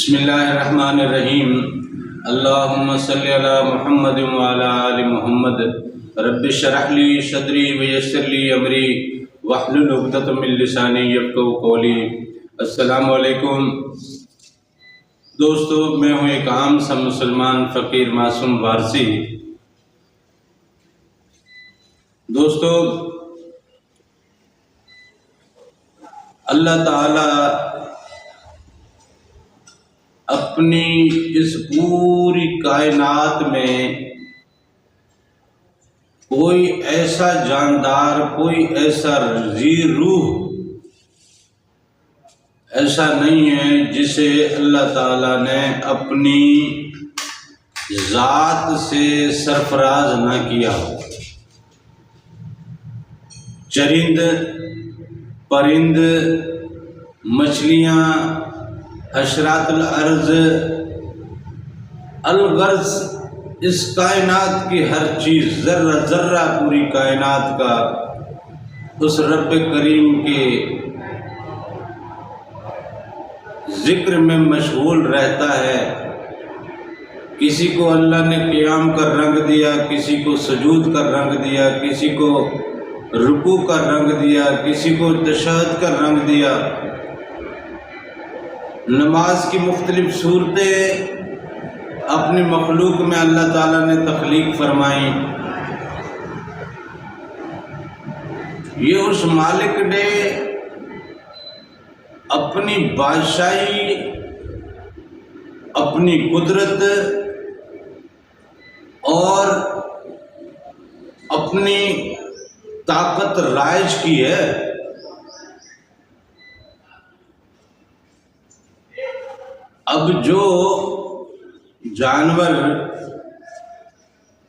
بسم اللہ الرحمن الرحیم اللہم صلی علی محمد وعلی آل محمد رب اشرح لی صدری ویسر لی امری واحلل عقدۃ من لسانی یفقہوا قولی۔ السلام علیکم دوستو، میں ہوں ایک عام سا مسلمان فقیر معصوم وارثی۔ دوستو، اللہ تعالی اپنی اس پوری کائنات میں کوئی ایسا جاندار، کوئی ایسا ذی روح ایسا نہیں ہے جسے اللہ تعالیٰ نے اپنی ذات سے سرفراز نہ کیا ہو۔ چرند، پرند، مچھلیاں، حشرات الارض، الغرض اس کائنات کی ہر چیز، ذرہ ذرہ پوری کائنات کا اس رب کریم کے ذکر میں مشغول رہتا ہے۔ کسی کو اللہ نے قیام کر رنگ دیا، کسی کو سجود کر رنگ دیا، کسی کو رکوع کر رنگ دیا، کسی کو تشہد کر رنگ دیا۔ نماز کی مختلف صورتیں اپنی مخلوق میں اللہ تعالیٰ نے تخلیق فرمائیں۔ یہ اس مالک نے اپنی بادشاہی، اپنی قدرت اور اپنی طاقت رائج کی ہے۔ اب جو جانور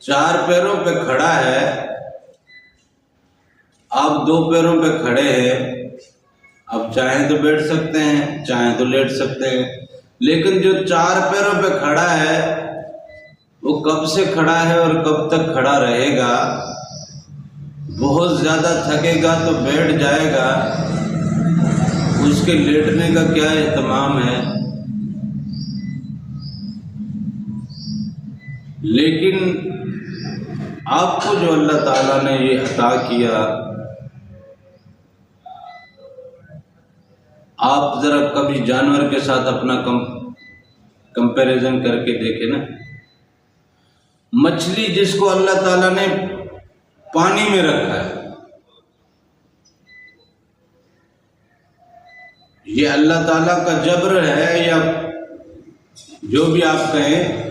چار پیروں پہ کھڑا ہے، آپ دو پیروں پہ کھڑے ہیں، اب چاہیں تو بیٹھ سکتے ہیں، چاہیں تو لیٹ سکتے ہیں، لیکن جو چار پیروں پہ کھڑا ہے وہ کب سے کھڑا ہے اور کب تک کھڑا رہے گا؟ بہت زیادہ تھکے گا تو بیٹھ جائے گا، اس کے لیٹنے کا کیا اہتمام ہے؟ لیکن آپ کو جو اللہ تعالیٰ نے یہ عطا کیا، آپ ذرا کبھی جانور کے ساتھ اپنا کمپیریزن کر کے دیکھیں نا۔ مچھلی جس کو اللہ تعالیٰ نے پانی میں رکھا ہے، یہ اللہ تعالیٰ کا جبر ہے یا جو بھی آپ کہیں؟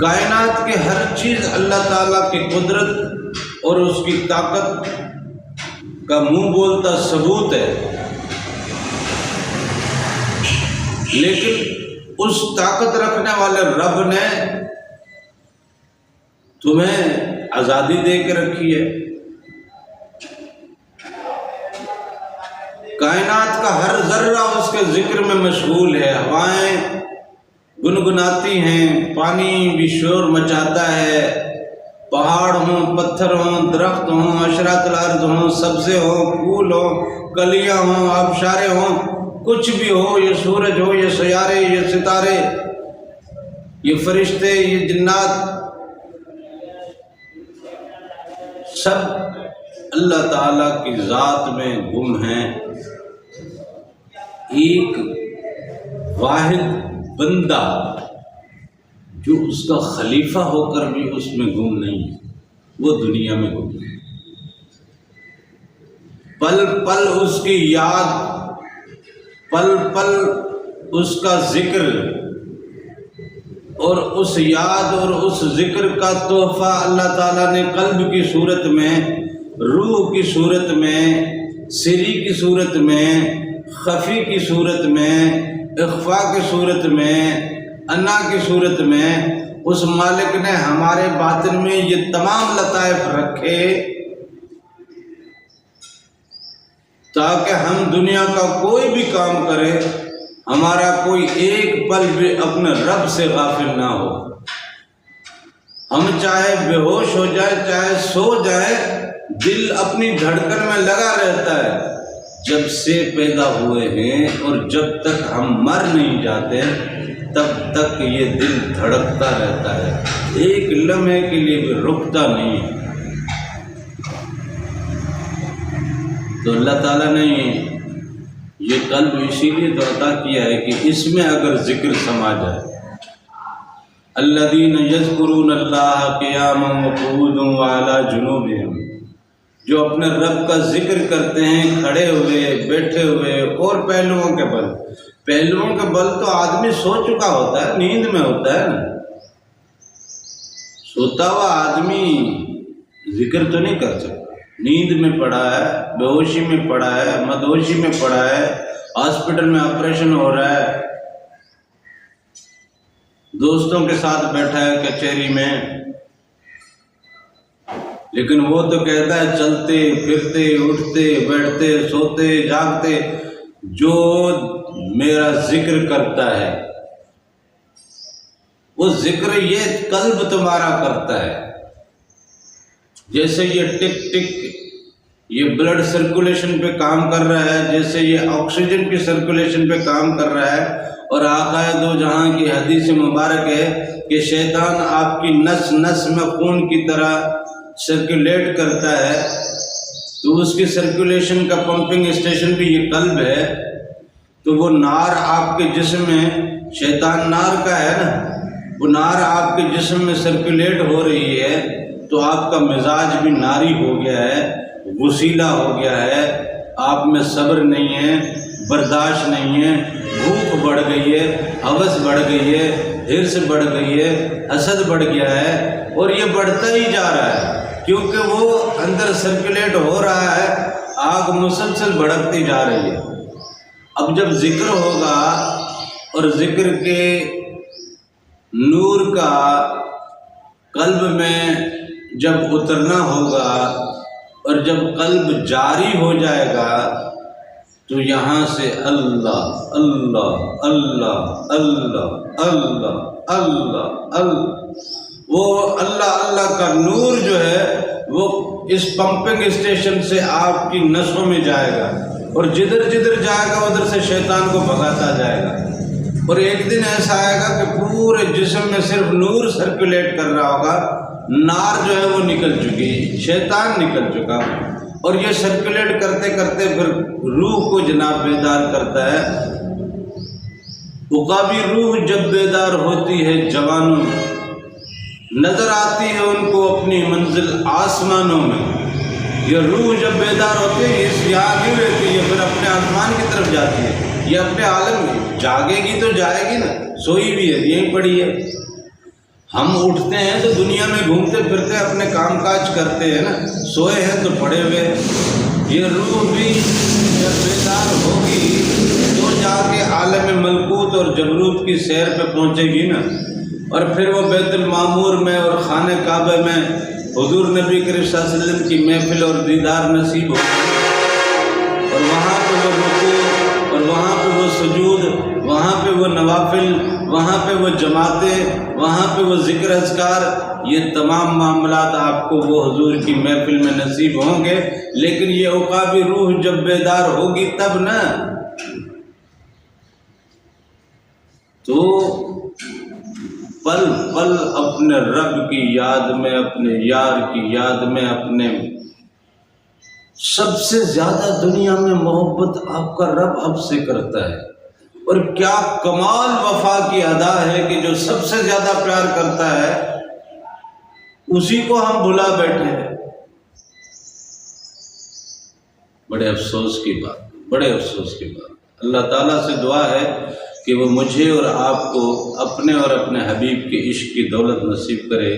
کائنات کے ہر چیز اللہ تعالیٰ کی قدرت اور اس کی طاقت کا منہ بولتا ثبوت ہے، لیکن اس طاقت رکھنے والے رب نے تمہیں آزادی دے کے رکھی ہے۔ کائنات کا ہر ذرہ اس کے ذکر میں مشغول ہے۔ ہوائیں گنگناتی ہیں، پانی بھی شور مچاتا ہے، پہاڑ ہوں، پتھر ہوں، درخت ہوں، حشرات الارض ہوں، سبزے ہوں، پھول ہوں، کلیاں ہوں، آبشاریں ہوں، کچھ بھی ہو، یہ سورج ہو، یہ سیارے، یہ ستارے، یہ فرشتے، یہ جنات، سب اللہ تعالیٰ کی ذات میں گم ہیں۔ ایک واحد بندہ جو اس کا خلیفہ ہو کر بھی اس میں گم نہیں ہے، وہ دنیا میں گم ہے۔ پل پل اس کی یاد، پل پل اس کا ذکر، اور اس یاد اور اس ذکر کا تحفہ اللہ تعالیٰ نے قلب کی صورت میں، روح کی صورت میں، سری کی صورت میں، خفی کی صورت میں، اخفا کی صورت میں، انا کی صورت میں، اس مالک نے ہمارے باطن میں یہ تمام لطائف رکھے تاکہ ہم دنیا کا کوئی بھی کام کرے، ہمارا کوئی ایک پل بھی اپنے رب سے غافل نہ ہو۔ ہم چاہے بے ہوش ہو جائے، چاہے سو جائے، دل اپنی دھڑکن میں لگا رہتا ہے، جب سے پیدا ہوئے ہیں اور جب تک ہم مر نہیں جاتے تب تک یہ دل دھڑکتا رہتا ہے، ایک لمحے کے لیے بھی رکتا نہیں ہے۔ تو اللہ تعالیٰ نے یہ قلب اسی لیے تو عطا کیا ہے کہ اس میں اگر ذکر سما جائے، الذین یذکرون اللہ قیاما وقعودا وعلی جنوبہم، جو اپنے رب کا ذکر کرتے ہیں کھڑے ہوئے، بیٹھے ہوئے اور پہلوؤں کے بل۔ پہلوؤں کے بل تو آدمی سو چکا ہوتا ہے، نیند میں ہوتا ہے نا، سوتا ہوا آدمی ذکر تو نہیں کر سکتا، نیند میں پڑا ہے، بے ہوشی میں پڑا ہے، مدہوشی میں پڑا ہے، ہاسپٹل میں آپریشن ہو رہا ہے، دوستوں کے ساتھ بیٹھا ہے کچہری میں، لیکن وہ تو کہتا ہے چلتے پھرتے اٹھتے بیٹھتے سوتے جاگتے جو میرا ذکر کرتا ہے، وہ ذکر یہ قلب تمہارا کرتا ہے۔ جیسے یہ ٹک ٹک یہ بلڈ سرکولیشن پہ کام کر رہا ہے، جیسے یہ آکسیجن کی سرکولیشن پہ کام کر رہا ہے، اور آقا دو جہاں کی حدیث مبارک ہے کہ شیطان آپ کی نس نس میں خون کی طرح سرکولیٹ کرتا ہے، تو اس کی سرکولیشن کا پمپنگ اسٹیشن بھی یہ قلب ہے۔ تو وہ نار آپ کے جسم میں، شیطان نار کا ہے نا، وہ نار آپ کے جسم میں سرکولیٹ ہو رہی ہے، تو آپ کا مزاج بھی ناری ہو گیا ہے، غسیلا ہو گیا ہے، آپ میں صبر نہیں ہے، برداشت نہیں ہے، بھوک بڑھ گئی ہے، ہوس بڑھ گئی ہے، حرص بڑھ گئی ہے، حسد بڑھ گیا ہے، اور یہ بڑھتا ہی جا رہا ہے کیونکہ وہ اندر سرکولیٹ ہو رہا ہے، آگ مسلسل بھڑکتی جا رہی ہے۔ اب جب ذکر ہوگا اور ذکر کے نور کا قلب میں جب اترنا ہوگا اور جب قلب جاری ہو جائے گا تو یہاں سے اللہ اللہ اللہ اللہ اللہ اللہ اللہ، وہ اللہ اللہ کا نور جو ہے وہ اس پمپنگ اسٹیشن سے آپ کی نسوں میں جائے گا، اور جدھر جدھر جائے گا ادھر سے شیطان کو بھگاتا جائے گا، اور ایک دن ایسا آئے گا کہ پورے جسم میں صرف نور سرکولیٹ کر رہا ہوگا، نار جو ہے وہ نکل چکی، شیطان نکل چکا، اور یہ سرکولیٹ کرتے کرتے پھر روح کو جناب بیدار کرتا ہے۔ عقابی روح جب بیدار ہوتی ہے جوانوں میں، نظر آتی ہے ان کو اپنی منزل آسمانوں میں، یہ روح جب بیدار ہوتی ہے اس یہاں نہیں رہتی، یہ پھر اپنے آسمان کی طرف جاتی ہے، یہ اپنے عالم میں جاگے گی تو جائے گی نا، سوئی بھی ہے یہیں پڑی ہے۔ ہم اٹھتے ہیں تو دنیا میں گھومتے پھرتے اپنے کام کاج کرتے ہیں نا، سوئے ہیں تو پڑے ہوئے۔ یہ روح بھی جب بیدار ہوگی تو جا کے عالم ملکوت اور جبروت کی سیر پہ پہنچے گی نا، اور پھر وہ بیت المعمور میں اور خانہ کعبہ میں حضور نبی کریم صلی اللہ علیہ وسلم کی محفل اور دیدار نصیب ہوگی، اور وہاں پہ وہ رکوع اور وہاں پہ وہ سجود، وہاں پہ وہ نوافل، وہاں پہ وہ جماعتیں، وہاں پہ وہ ذکر اذکار، یہ تمام معاملات آپ کو وہ حضور کی محفل میں نصیب ہوں گے۔ لیکن یہ عقابی روح جب بیدار ہوگی تب نا، تو پل پل اپنے رب کی یاد میں، اپنے یار کی یاد میں، اپنے سب سے زیادہ دنیا میں محبت آپ کا رب اب سے کرتا ہے، اور کیا کمال وفا کی ادا ہے کہ جو سب سے زیادہ پیار کرتا ہے اسی کو ہم بھلا بیٹھے ہیں۔ بڑے افسوس کی بات، بڑے افسوس کی بات۔ اللہ تعالیٰ سے دعا ہے کہ وہ مجھے اور آپ کو اپنے اور اپنے حبیب کے عشق کی دولت نصیب کرے۔